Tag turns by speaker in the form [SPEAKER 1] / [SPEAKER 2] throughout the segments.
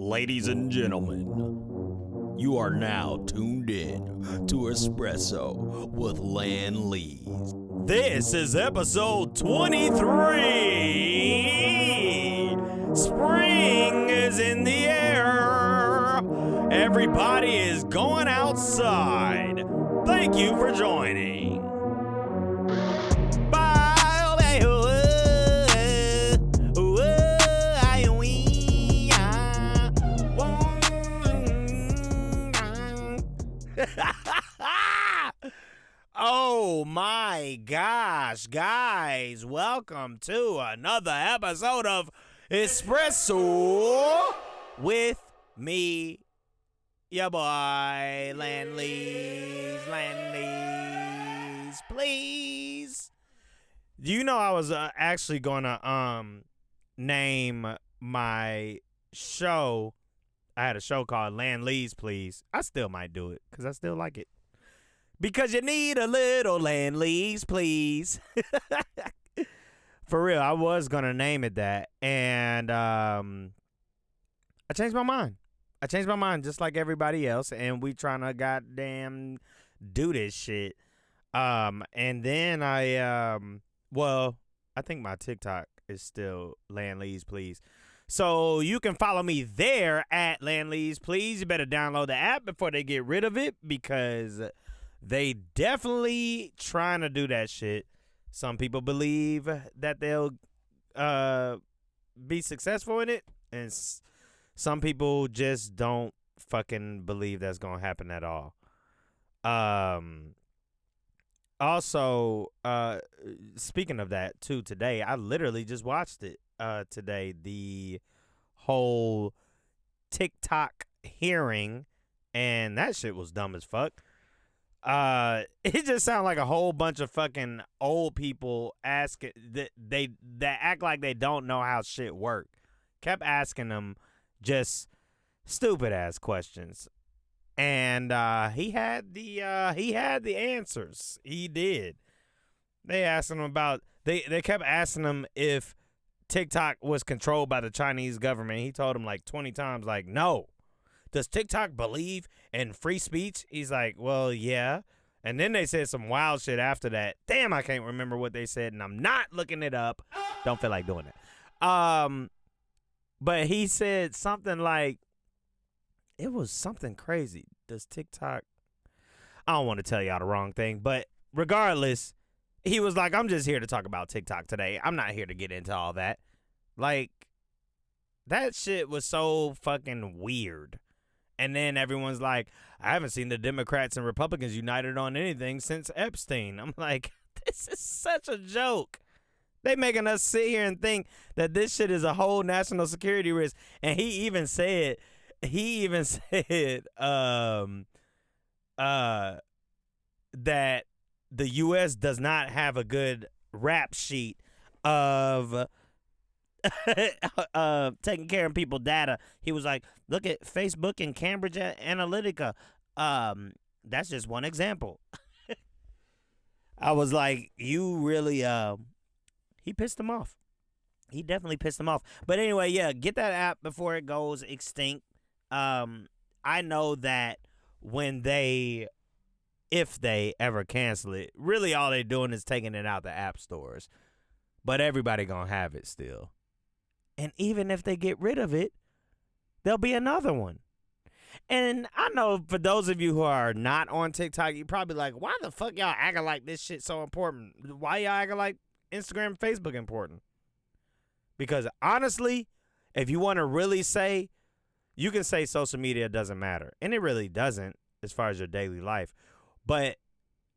[SPEAKER 1] Ladies and gentlemen, you are now tuned in to ESPRESS-O with LANLEEZE. This is episode 23. Spring is in the air. Everybody is going outside. Thank you for joining. Oh my gosh, guys, welcome to another episode of ESPRESS-O with me, your boy, LANLEEZE, please. Do you know I was actually gonna name my show? I had a show called LANLEEZE, please. I still might do it because I still like it. Because you need a little LANLEEZE, please. For real, I was going to name it that. And I changed my mind. I changed my mind just like everybody else. And we trying to goddamn do this shit. And then I think my TikTok is still LANLEEZE, please. So you can follow me there at LANLEEZE, please. You better download the app before they get rid of it because they definitely trying to do that shit. Some people believe that they'll be successful in it, and some people just don't fucking believe that's gonna happen at all. Also, speaking of that too, today I literally just watched it. Today, the whole TikTok hearing, and that shit was dumb as fuck. It just sounded like a whole bunch of fucking old people asking that act like they don't know how shit work. Kept asking them just stupid ass questions, and he had the answers. He did. They asked him about they kept asking him if TikTok was controlled by the Chinese government. He told them like 20 times, like, no. Does TikTok believe in free speech? He's like, well, yeah. And then they said some wild shit after that. Damn, I can't remember what they said, and I'm not looking it up. Don't feel like doing it. But he said something like, it was something crazy. Does TikTok, I don't want to tell y'all the wrong thing, but regardless, he was like, I'm just here to talk about TikTok today. I'm not here to get into all that. Like, that shit was so fucking weird. And then everyone's like, I haven't seen the Democrats and Republicans united on anything since Epstein. I'm like, this is such a joke. They making us sit here and think that this shit is a whole national security risk. And he even said that the U.S. does not have a good rap sheet of taking care of people's data. He was like, look at Facebook and Cambridge Analytica. That's just one example. I was like, you really, he pissed him off. He definitely pissed him off. But anyway, yeah, get that app before it goes extinct. I know that if they ever cancel it, really all they're doing is taking it out the app stores. But everybody gonna have it still. And even if they get rid of it, there'll be another one. And I know for those of you who are not on TikTok, you're probably like, why the fuck y'all acting like this shit so important? Why y'all acting like Instagram and Facebook important? Because honestly, if you want to really say, you can say social media doesn't matter. And it really doesn't as far as your daily life. But,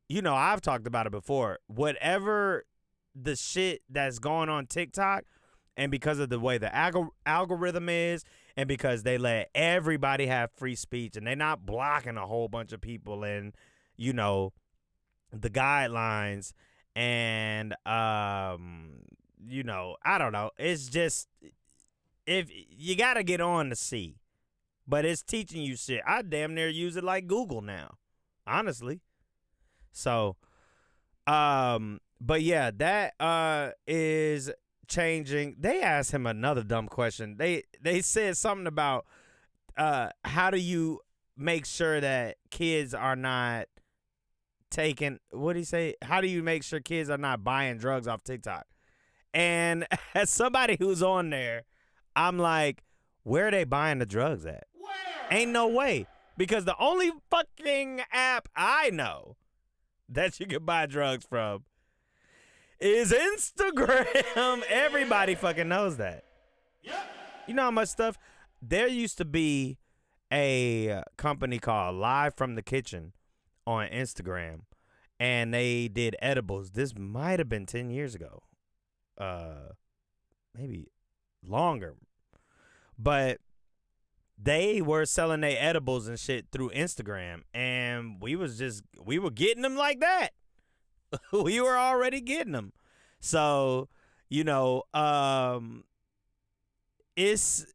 [SPEAKER 1] you know, I've talked about it before. Whatever the shit that's going on TikTok, and because of the way the algorithm is, and because they let everybody have free speech, and they're not blocking a whole bunch of people and, you know, the guidelines, and, you know, I don't know. It's just, if you got to get on to see. But it's teaching you shit. I damn near use it like Google now, honestly. So, but yeah, that is changing. They asked him another dumb question. They said something about how do you make sure that kids are not taking, what do you say? How do you make sure kids are not buying drugs off TikTok? And as somebody who's on there, I'm like, where are they buying the drugs at? Where? Ain't no way. Because the only fucking app I know that you can buy drugs from is Instagram. Everybody fucking knows that. Yep. You know how much stuff? There used to be a company called Live from the Kitchen on Instagram, and they did edibles. This might have been 10 years ago. Maybe longer. But they were selling their edibles and shit through Instagram, and we were getting them like that. We were already getting them. So, it's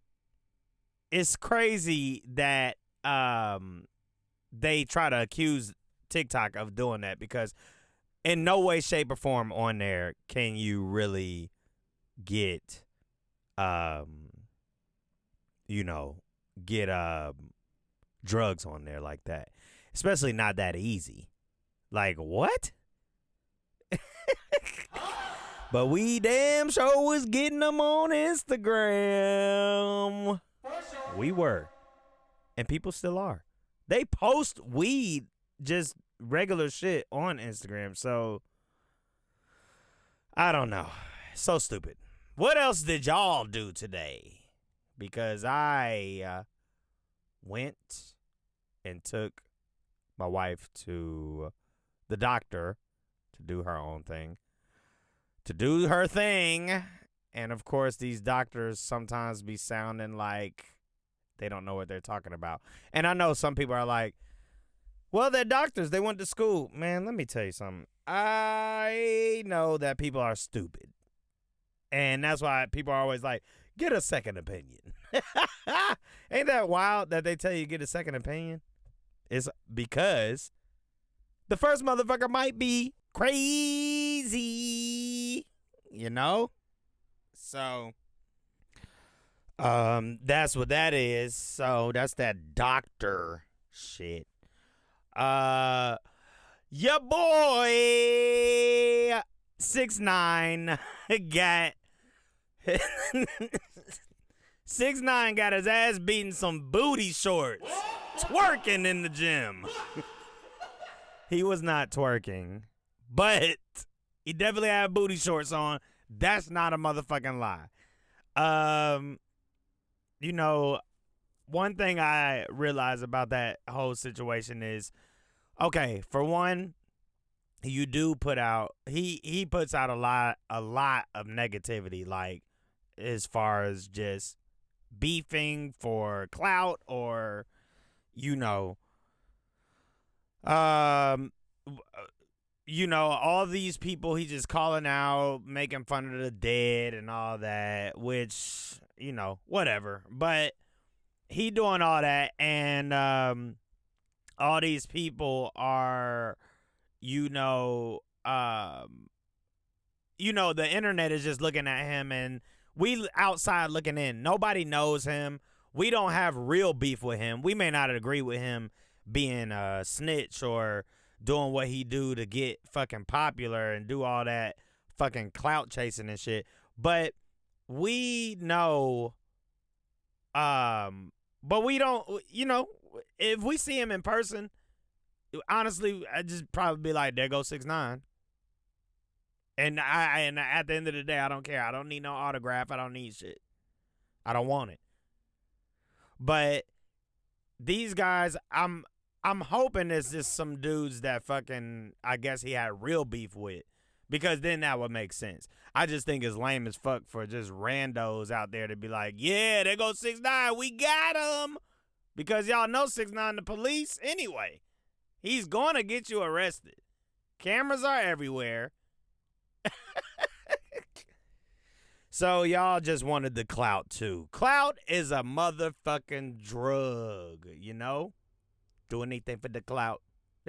[SPEAKER 1] crazy that they try to accuse TikTok of doing that, because in no way, shape, or form on there can you really get drugs on there like that. Especially not that easy. Like, what? But we damn sure was getting them on Instagram. We were. And people still are. They post weed, just regular shit, on Instagram. So, I don't know. So stupid. What else did y'all do today? Because I went and took my wife to the doctor to do her own thing. To do her thing. And, of course, these doctors sometimes be sounding like they don't know what they're talking about. And I know some people are like, well, they're doctors. They went to school. Man, let me tell you something. I know that people are stupid. And that's why people are always like, get a second opinion. Ain't that wild that they tell you get a second opinion? It's because the first motherfucker might be crazy, So, that's what that is. So that's that doctor shit. Your boy 6ix9ine got 6ix9ine got his ass beating some booty shorts, twerking in the gym. He was not twerking, but he definitely had booty shorts on. That's not a motherfucking lie. One thing I realized about that whole situation is, okay, for one, you do put out, he puts out a lot of negativity, like as far as just beefing for clout, or all these people he just calling out, making fun of the dead and all that, which, whatever. But he doing all that, and all these people are, the internet is just looking at him, and we outside looking in. Nobody knows him. We don't have real beef with him. We may not agree with him being a snitch or doing what he do to get fucking popular and do all that fucking clout chasing and shit. But we know, but we don't, if we see him in person, honestly, I'd just probably be like, there goes 6ix9ine. And at the end of the day, I don't care. I don't need no autograph. I don't need shit. I don't want it. But these guys, I'm hoping it's just some dudes that fucking, I guess he had real beef with, because then that would make sense. I just think it's lame as fuck for just randos out there to be like, yeah, there goes 6ix9ine, we got him. Because y'all know 6ix9ine the police anyway. He's going to get you arrested. Cameras are everywhere. So y'all just wanted the clout too. Clout is a motherfucking drug, Do anything for the clout.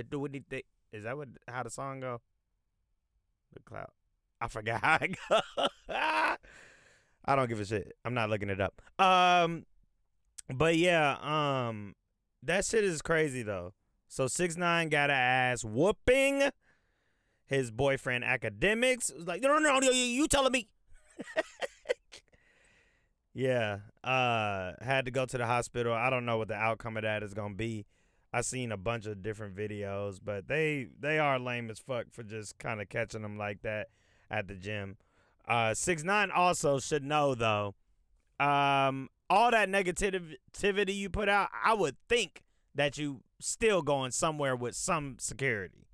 [SPEAKER 1] Do anything. Is that how the song go? The clout. I forgot how it go. I don't give a shit. I'm not looking it up. But yeah, that shit is crazy though. So 6ix9ine got a ass whooping. His boyfriend Academics was like, no, you telling me? Yeah, had to go to the hospital. I don't know what the outcome of that is gonna be. I seen a bunch of different videos, but they are lame as fuck for just kind of catching them like that at the gym. 6ix9ine also should know though. All that negativity you put out, I would think that you still going somewhere with some security.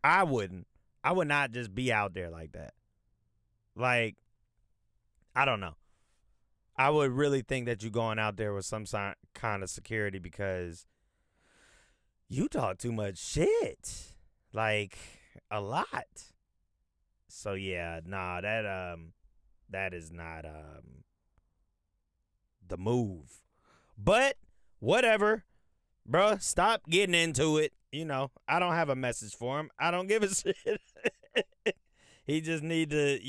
[SPEAKER 1] I wouldn't. I would not just be out there like that. Like, I don't know. I would really think that you going out there with some kind of security because you talk too much shit. Like a lot. So yeah, nah, that is not the move. But whatever. Bruh, stop getting into it. You know, I don't have a message for him. I don't give a shit. He just need to,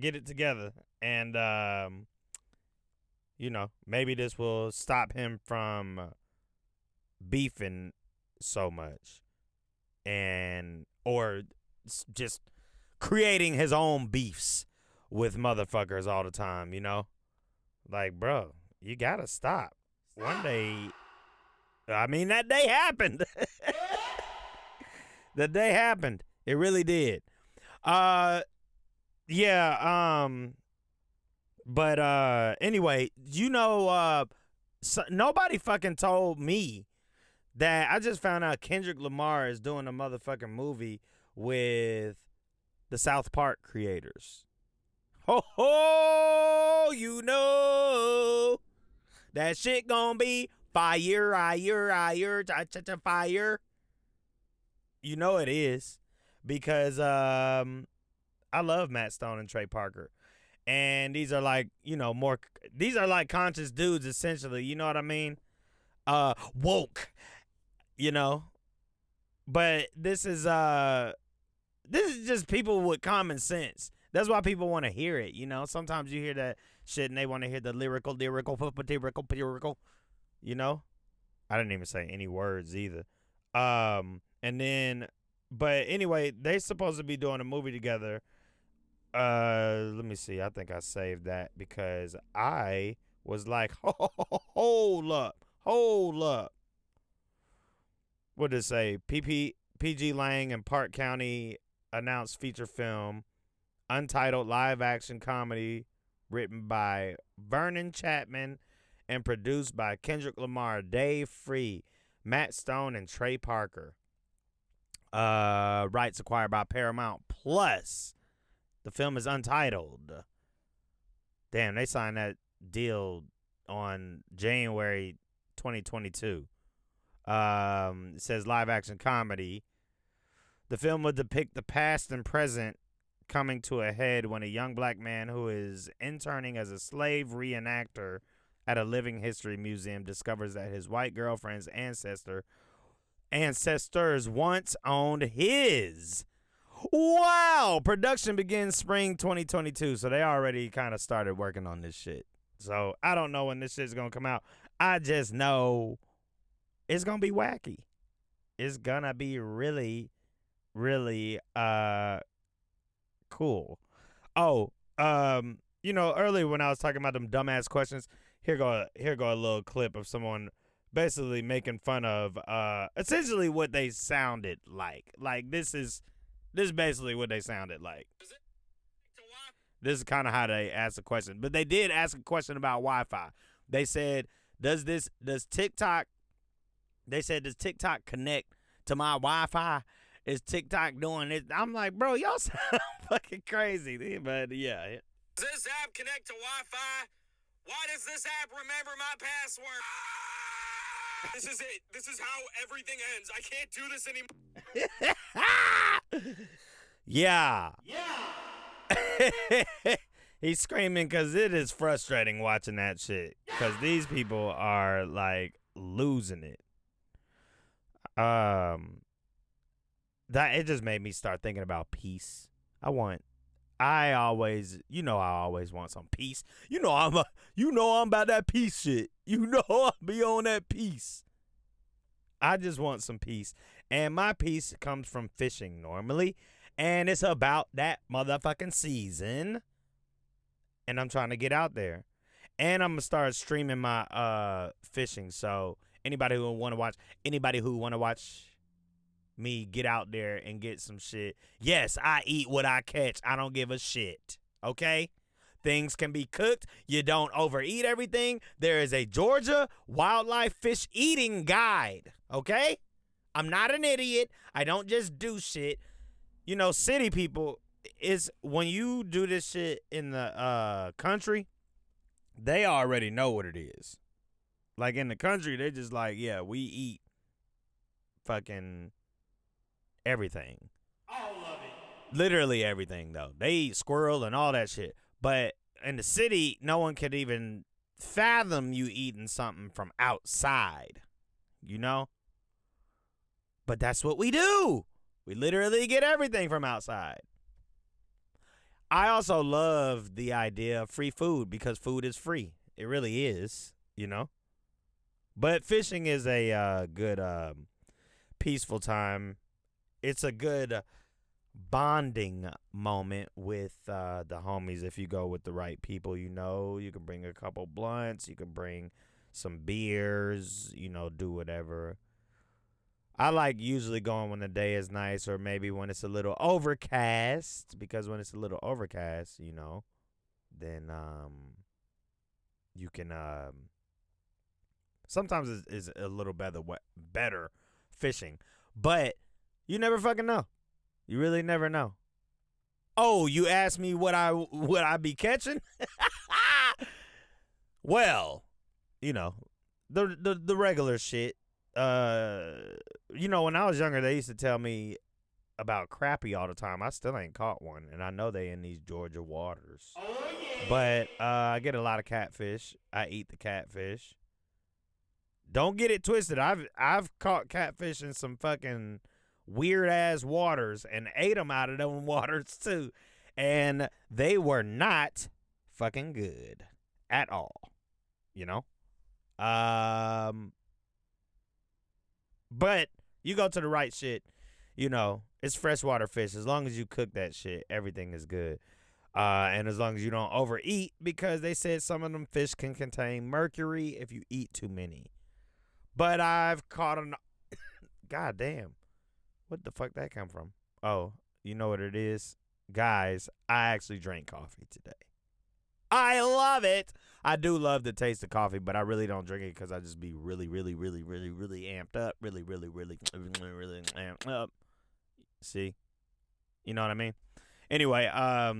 [SPEAKER 1] get it together. And maybe this will stop him from beefing so much and or just creating his own beefs with motherfuckers all the time, Like, bro, you gotta stop. One day, I mean, that day happened. The day happened. It really did. Yeah, but anyway, nobody fucking told me that I just found out Kendrick Lamar is doing a motherfucking movie with the South Park creators. Ho ho, that shit gonna be fire, fire. You know it is because I love Matt Stone and Trey Parker. And these are like, these are like conscious dudes essentially, you know what I mean? Woke, But this is just people with common sense. That's why people want to hear it, Sometimes you hear that shit and they want to hear the lyrical, I didn't even say any words either. And then, but anyway, they supposed to be doing a movie together. Let me see. I think I saved that because I was like, hold up. What did it say? PG Lang and Park County announced feature film, untitled live action comedy, written by Vernon Chapman and produced by Kendrick Lamar, Dave Free, Matt Stone, and Trey Parker. Rights acquired by Paramount Plus. The film is untitled. Damn, they signed that deal on January 2022. It says live action comedy. The film would depict the past and present coming to a head when a young black man who is interning as a slave reenactor at a living history museum discovers that his white girlfriend's ancestors once owned his. Wow! Production begins spring 2022, so they already kind of started working on this shit. So I don't know when this shit's gonna come out. I just know it's gonna be wacky. It's gonna be really, really cool. Oh, earlier when I was talking about them dumbass questions, here go a little clip of someone basically making fun of essentially what they sounded like. Like this is basically what they sounded like. This is kind of how they asked the question. But they did ask a question about Wi-Fi. They said, does TikTok connect to my Wi-Fi? Is TikTok doing this? I'm like, bro, y'all sound fucking crazy. But yeah.
[SPEAKER 2] Does this app connect to Wi-Fi? Why does this app remember my password? This is it. This is how everything ends. I can't do this
[SPEAKER 1] anymore. Yeah. He's screaming because it is frustrating watching that shit. Because these people are like losing it. That it just made me start thinking about peace. I want I always want some peace. I'm about that peace shit. I'll be on that peace. I just want some peace. And my peace comes from fishing normally. And it's about that motherfucking season. And I'm trying to get out there. And I'm going to start streaming my fishing. So anybody who want to watch me get out there and get some shit. Yes, I eat what I catch. I don't give a shit. Okay? Things can be cooked. You don't overeat everything. There is a Georgia wildlife fish eating guide. Okay? I'm not an idiot. I don't just do shit. City people, is when you do this shit in the country, they already know what it is. Like in the country, they're just like, yeah, we eat fucking everything.
[SPEAKER 2] All of it.
[SPEAKER 1] Literally everything, though. They eat squirrel and all that shit. But in the city, no one could even fathom you eating something from outside. But that's what we do. We literally get everything from outside. I also love the idea of free food because food is free. It really is, But fishing is a good peaceful time. It's a good bonding moment with the homies if you go with the right people. You can bring a couple blunts. You can bring some beers, do whatever. I like usually going when the day is nice or maybe when it's a little overcast, because when it's a little overcast, then you can sometimes it's a little better fishing. But you never fucking know. You really never know. Oh, you asked me what I be catching? Well, the regular shit. When I was younger, they used to tell me about crappie all the time. I still ain't caught one, and I know they in these Georgia waters.
[SPEAKER 2] Oh, yeah.
[SPEAKER 1] But I get a lot of catfish. I eat the catfish. Don't get it twisted. I've caught catfish in some fucking weird ass waters and ate them out of them waters too, and they were not fucking good at all. But you go to the right shit, it's freshwater fish. As long as you cook that shit, everything is good. And as long as you don't overeat, because they said some of them fish can contain mercury if you eat too many. But I've caught an... God damn. What the fuck that come from? Oh, you know what it is? Guys, I actually drank coffee today. I love it. I do love the taste of coffee, but I really don't drink it because I just be really, really, really, really, really amped up. Really, really, really, really amped up. See? You know what I mean? Anyway, I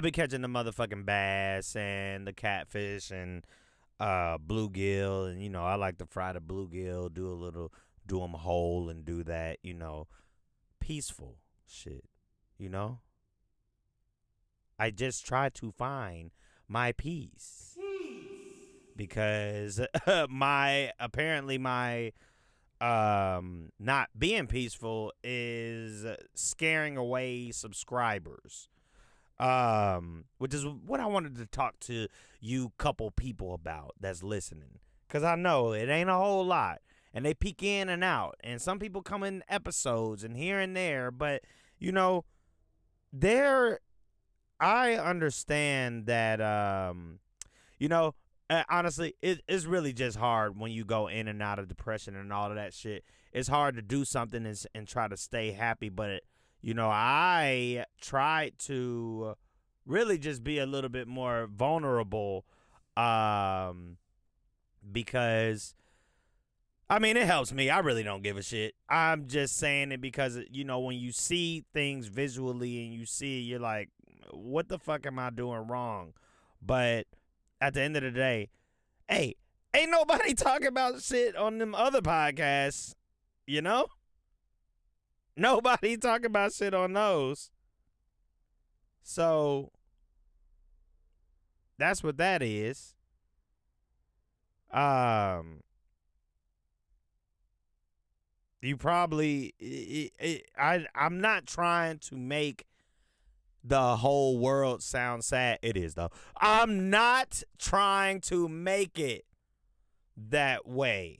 [SPEAKER 1] be catching the motherfucking bass and the catfish and bluegill, and I like to fry the bluegill, do them whole and do that, peaceful shit, I just try to find my peace because my not being peaceful is scaring away subscribers. Which is what I wanted to talk to you couple people about that's listening. Because I know it ain't a whole lot. And they peek in and out. And some people come in episodes and here and there. But, I understand that, honestly, it's really just hard when you go in and out of depression and all of that shit. It's hard to do something and try to stay happy. But, I try to really just be a little bit more vulnerable because, it helps me. I really don't give a shit. I'm just saying it because, when you see things visually and you see it, you're like, what the fuck am I doing wrong? But at the end of the day, hey, ain't nobody talking about shit on them other podcasts, Nobody talking about shit on those. So that's what that is. You probably I'm not trying to make the whole world sound sad. It is, though. I'm not trying to make it that way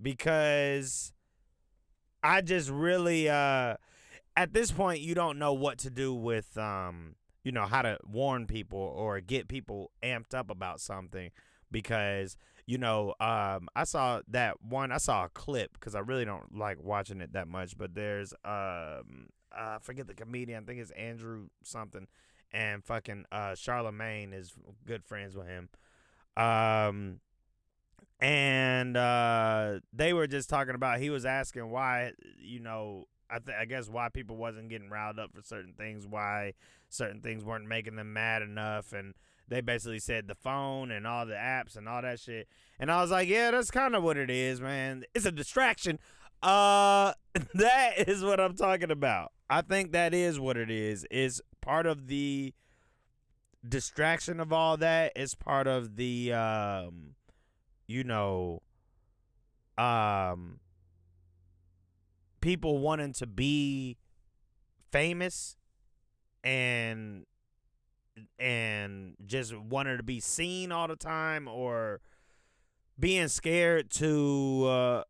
[SPEAKER 1] because I just really at this point you don't know what to do with how to warn people or get people amped up about something because I saw a clip because I really don't like watching it that much, but there's I forget the comedian, I think it's Andrew something, and fucking Charlemagne is good friends with him. And they were just talking about, he was asking why, I guess why people wasn't getting riled up for certain things, why certain things weren't making them mad enough, and they basically said the phone and all the apps and all that shit. And I was like, yeah, that's kind of what it is, man. It's a distraction. That is what I'm talking about. I think that is what it is. It's part of the distraction of all that. It's part of the people wanting to be famous and just wanting to be seen all the time, or being scared to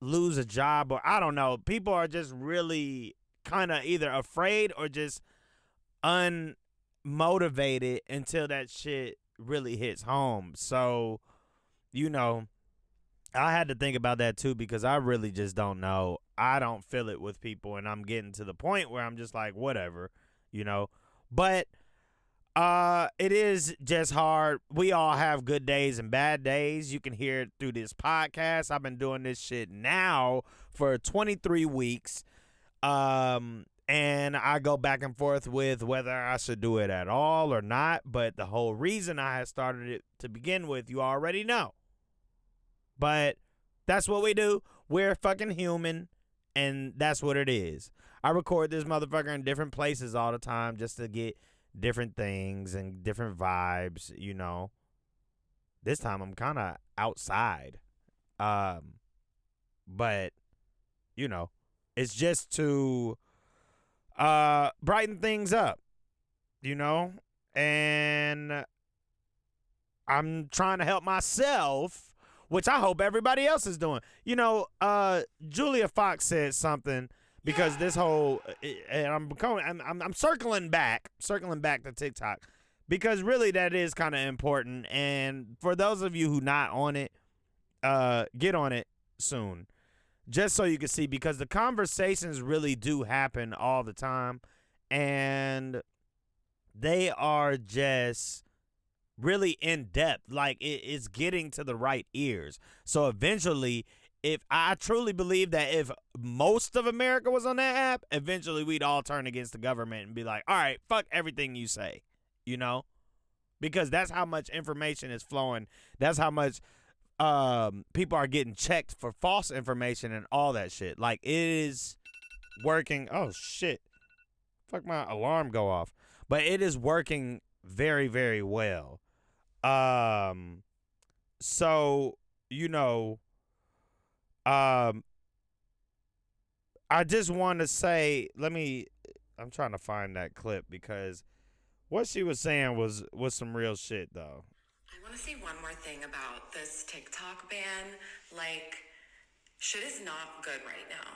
[SPEAKER 1] lose a job, or I don't know. People are just really kind of either afraid or just unmotivated until that shit really hits home. So, I had to think about that too because I really just don't know. I don't feel it with people, and I'm getting to the point where I'm just like, whatever, But it is just hard. We all have good days and bad days. You can hear it through this podcast. I've been doing this shit now for 23 weeks. And I go back and forth with whether I should do it at all or not. But the whole reason I had started it to begin with, you already know. But that's what we do. We're fucking human, and that's what it is. I record this motherfucker in different places all the time just to get different things and different vibes, This time I'm kind of outside. But, it's just to brighten things up, And I'm trying to help myself, which I hope everybody else is doing. Julia Fox said something because this whole, and I'm circling back to TikTok because really that is kind of important. And for those of you who not on it, get on it soon, just so you can see, because the conversations really do happen all the time, and they are just really in depth. Like it's getting to the right ears. So eventually, if I truly believe that if most of America was on that app, eventually we'd all turn against the government and be like, all right, fuck everything you say, because that's how much information is flowing. That's how much people are getting checked for false information and all that shit. Like, it is working. Oh shit, fuck, my alarm go off. But it is working very, very well. So, I just want to say, I'm trying to find that clip because what she was saying was some real shit, though.
[SPEAKER 3] I want to say one more thing about this TikTok ban. Like, shit is not good right now.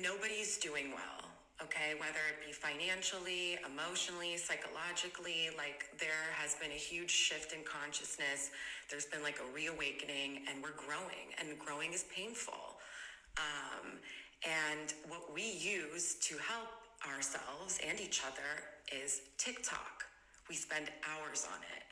[SPEAKER 3] Nobody's doing well. Okay, whether it be financially, emotionally, psychologically, like there has been a huge shift in consciousness. There's been like a reawakening, and we're growing, and growing is painful. And what we use to help ourselves and each other is TikTok. We spend hours on it.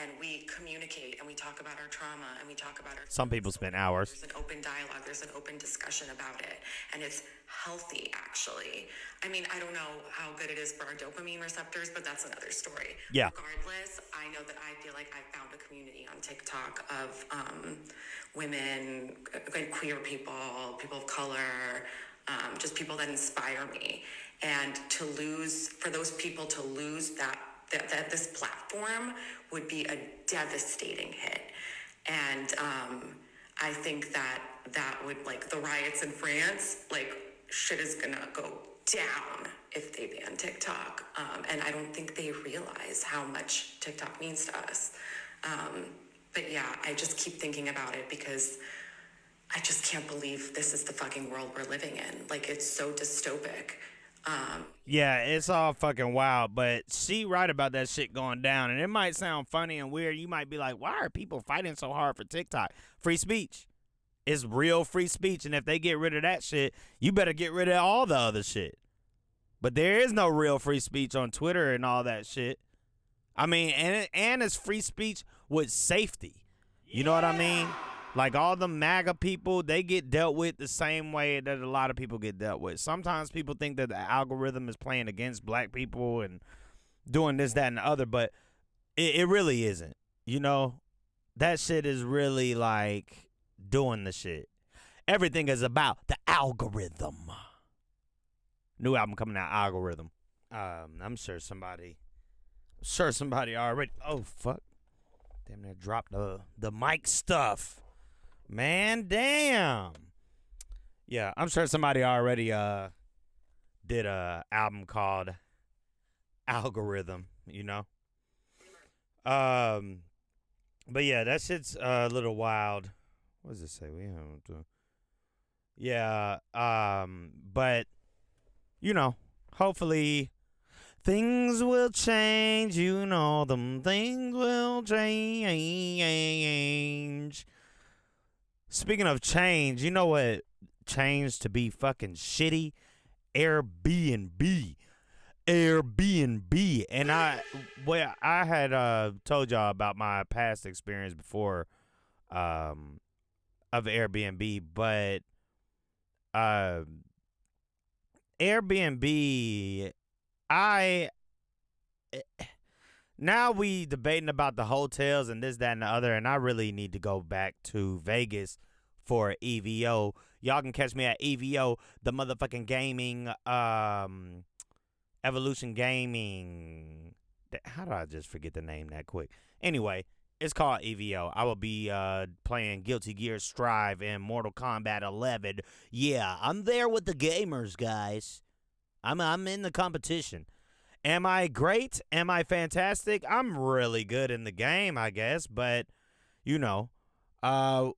[SPEAKER 3] And we communicate, and we talk about our trauma, and we talk about our...
[SPEAKER 1] Some people spend hours.
[SPEAKER 3] There's an open dialogue. There's an open discussion about it. And it's healthy, actually. I mean, I don't know how good it is for our dopamine receptors, but that's another story.
[SPEAKER 1] Yeah.
[SPEAKER 3] Regardless, I know that I feel like I found a community on TikTok of women, queer people, people of color, just people that inspire me. And for those people to lose that this platform would be a devastating hit. And I think that would, like, the riots in France, like, shit is gonna go down if they ban TikTok. And I don't think they realize how much TikTok means to us. But yeah, I just keep thinking about it because I just can't believe this is the fucking world we're living in. Like, it's so dystopic.
[SPEAKER 1] Yeah, it's all fucking wild, but she right about that shit going down, and it might sound funny and weird. You might be like, why are people fighting so hard for TikTok? Free speech. It's real free speech, and if they get rid of that shit, you better get rid of all the other shit. But there is no real free speech on Twitter and all that shit. I mean, and it's free speech with safety. You know what I mean? Like, all the MAGA people, they get dealt with the same way that a lot of people get dealt with. Sometimes people think that the algorithm is playing against black people and doing this, that, and the other, but it really isn't. You know? That shit is really, like, doing the shit. Everything is about the algorithm. New album coming out, Algorithm. I'm sure somebody already. Oh, fuck. Damn, they dropped the mic stuff. Man, damn. Yeah, I'm sure somebody already did a album called Algorithm, you know? But yeah, that shit's a little wild. What does it say? Yeah, but you know, hopefully things will change, you know, them things will change. Speaking of change, you know what changed to be fucking shitty? Airbnb. And I had told y'all about my past experience before of Airbnb, but Airbnb, now we debating about the hotels and this, that, and the other, and I really need to go back to Vegas for EVO. Y'all can catch me at EVO, the motherfucking gaming, Evolution Gaming. How do I just forget the name that quick? Anyway, it's called EVO. I will be playing Guilty Gear Strive and Mortal Kombat 11. Yeah, I'm there with the gamers, guys. I'm in the competition. Am I great? Am I fantastic? I'm really good in the game, I guess, but you know,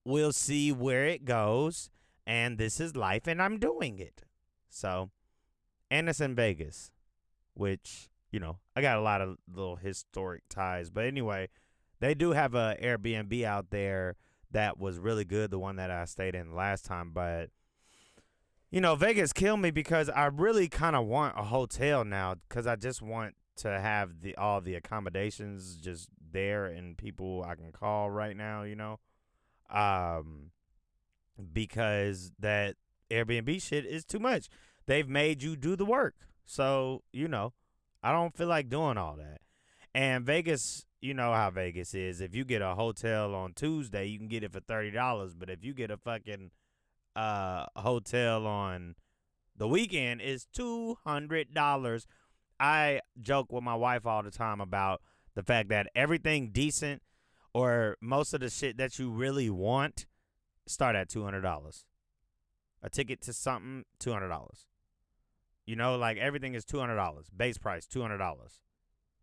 [SPEAKER 1] we'll see where it goes. And this is life, and I'm doing it. So, and it's in Vegas, which, you know, I got a lot of little historic ties. But anyway, they do have a Airbnb out there that was really good, the one that I stayed in last time. But, you know, Vegas killed me because I really kind of want a hotel now because I just want to have all the accommodations just there and people I can call right now, you know. Because that Airbnb shit is too much. They've made you do the work. So, you know, I don't feel like doing all that. And Vegas, you know how Vegas is. If you get a hotel on Tuesday, you can get it for $30. But if you get a fucking hotel on the weekend, it's $200. I joke with my wife all the time about the fact that everything decent or most of the shit that you really want start at $200. A ticket to something, $200. You know, like everything is $200. Base price, $200.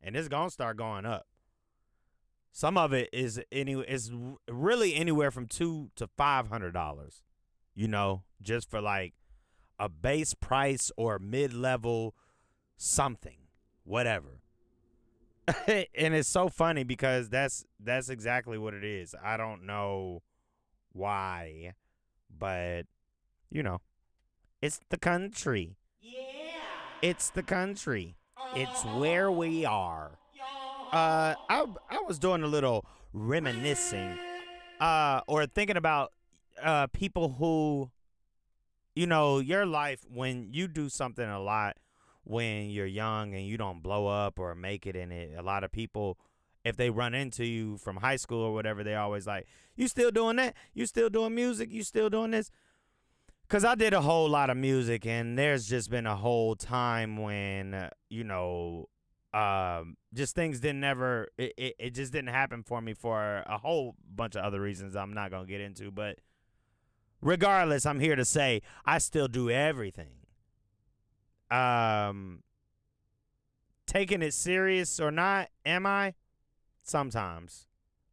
[SPEAKER 1] And it's going to start going up. Some of it is really anywhere from $200 to $500. You know, just for like a base price or mid-level something, whatever. And it's so funny because that's exactly what it is. I don't know why, but you know, it's the country. Yeah. It's the country. It's where we are. I was doing a little reminiscing or thinking about people who, you know, your life when you do something a lot when you're young and you don't blow up or make it in it. A lot of people, if they run into you from high school or whatever, they always like, you still doing that? You still doing music? You still doing this? Because I did a whole lot of music, and there's just been a whole time when, you know, just things didn't ever, it just didn't happen for me for a whole bunch of other reasons I'm not going to get into. But regardless, I'm here to say I still do everything. Taking it serious or not, am I? Sometimes.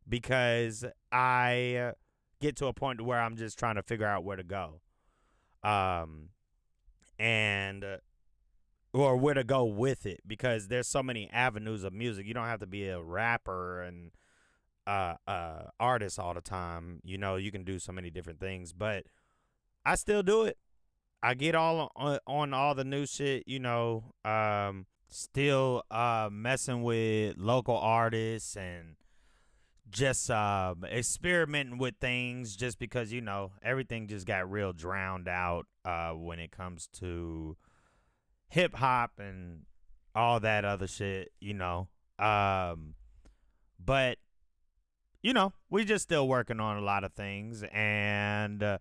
[SPEAKER 1] Because I get to a point where I'm just trying to figure out where to go. Or where to go with it, because there's so many avenues of music. You don't have to be a rapper and artist all the time. You know, you can do so many different things, but I still do it. I get all on all the new shit, you know, still messing with local artists and just experimenting with things, just because, you know, everything just got real drowned out when it comes to hip hop and all that other shit, you know. But you know, we just still working on a lot of things, and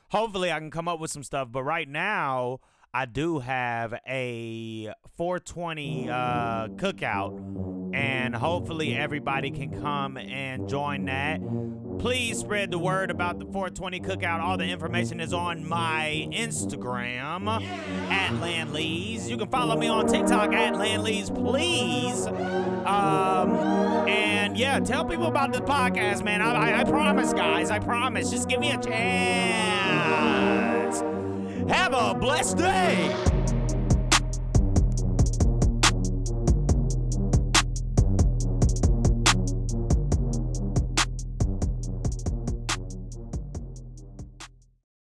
[SPEAKER 1] hopefully I can come up with some stuff. But right now, I do have a 420 cookout, and hopefully everybody can come and join that. Please spread the word about the 420 cookout. All the information is on my Instagram at LANLEEZE. You can follow me on TikTok at LANLEEZE, please. And yeah, tell people about this podcast, man. I promise, guys. I promise. Just give me a chance. Have a blessed day.